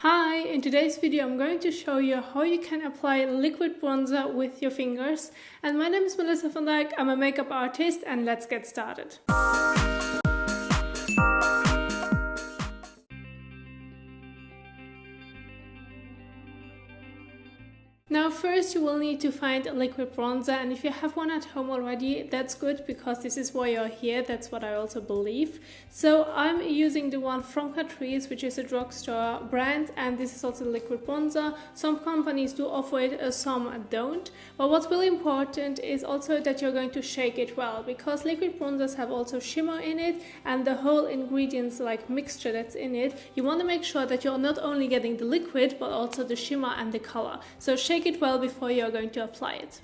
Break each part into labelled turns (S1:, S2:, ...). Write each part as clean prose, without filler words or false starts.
S1: Hi, in today's video I'm going to show you how you can apply liquid bronzer with your fingers. And my name is Melissa van Dijk, I'm a makeup artist, and let's get started. Now first you will need to find a liquid bronzer, and if you have one at home already, that's good because this is why you're here, that's what I also believe. So I'm using the one from Catrice, which is a drugstore brand, and this is also liquid bronzer. Some companies do offer it, some don't. But what's really important is also that you're going to shake it well, because liquid bronzers have also shimmer in it, and the whole ingredients like mixture that's in it, you want to make sure that you're not only getting the liquid but also the shimmer and the color. So shake it well before you're going to apply it.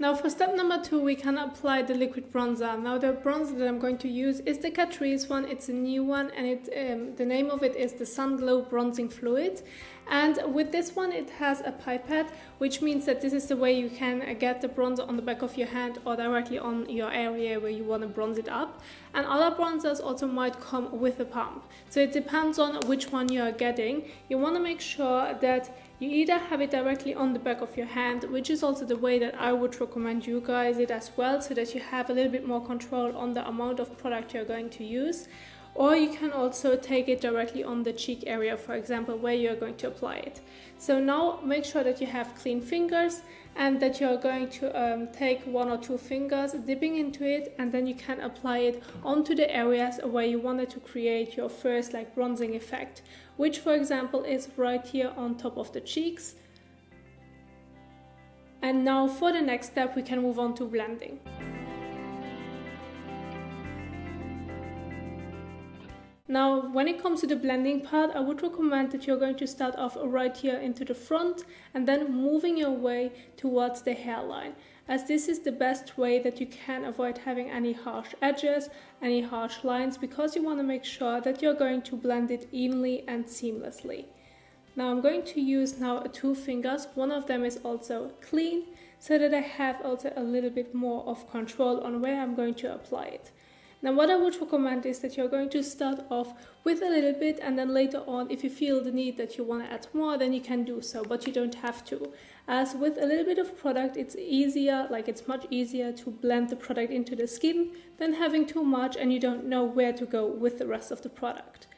S1: Now for step number 2, we can apply the liquid bronzer. Now the bronzer that I'm going to use is the Catrice one. It's a new one, and the name of it is the Sun Glow Bronzing Fluid. And with this one it has a pipette, which means that this is the way you can get the bronzer on the back of your hand or directly on your area where you want to bronze it up. And other bronzers also might come with a pump, so it depends on which one you are getting. You want to make sure that you either have it directly on the back of your hand, which is also the way that I would recommend you guys it as well, so that you have a little bit more control on the amount of product you're going to use. Or you can also take it directly on the cheek area, for example, where you're going to apply it. So now make sure that you have clean fingers and that you're going to take 1 or 2 fingers dipping into it, and then you can apply it onto the areas where you wanted to create your first bronzing effect, which for example is right here on top of the cheeks. And now for the next step we can move on to blending. Now, when it comes to the blending part, I would recommend that you're going to start off right here into the front and then moving your way towards the hairline, as this is the best way that you can avoid having any harsh edges, any harsh lines, because you want to make sure that you're going to blend it evenly and seamlessly. Now I'm going to use now 2 fingers, one of them is also clean, so that I have also a little bit more of control on where I'm going to apply it. Now what I would recommend is that you're going to start off with a little bit, and then later on if you feel the need that you want to add more, then you can do so, but you don't have to. As with a little bit of product, it's much easier to blend the product into the skin than having too much and you don't know where to go with the rest of the product.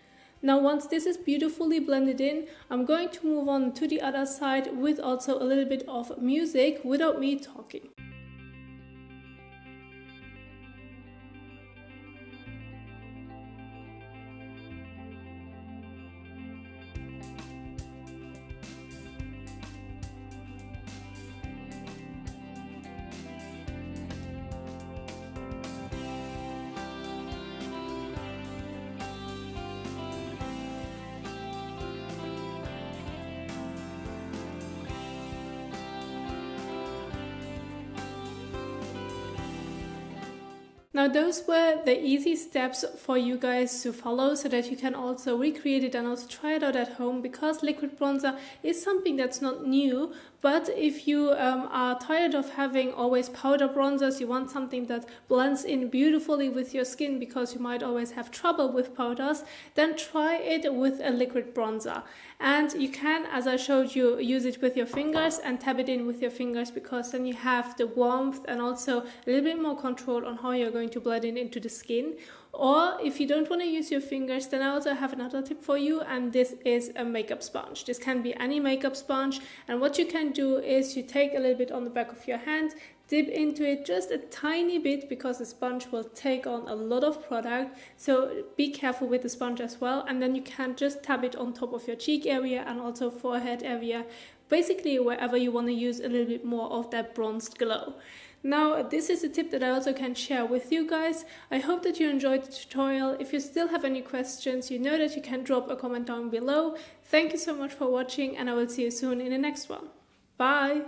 S1: Now once this is beautifully blended in, I'm going to move on to the other side with also a little bit of music without me talking. Now those were the easy steps for you guys to follow, so that you can also recreate it and also try it out at home, because liquid bronzer is something that's not new. But if you are tired of having always powder bronzers, you want something that blends in beautifully with your skin because you might always have trouble with powders, then try it with a liquid bronzer. And you can, as I showed you, use it with your fingers and tap it in with your fingers, because then you have the warmth and also a little bit more control on how you're going to blend it into the skin. Or if you don't want to use your fingers, then I also have another tip for you, and this is a makeup sponge. This can be any makeup sponge, and what you can do is you take a little bit on the back of your hand, dip into it just a tiny bit, because the sponge will take on a lot of product, so be careful with the sponge as well. And then you can just tap it on top of your cheek area and also forehead area, basically wherever you want to use a little bit more of that bronzed glow. Now this is a tip that I also can share with you guys. I hope that you enjoyed the tutorial. If you still have any questions, you know that you can drop a comment down below. Thank you so much for watching, and I will see you soon in the next one. Bye!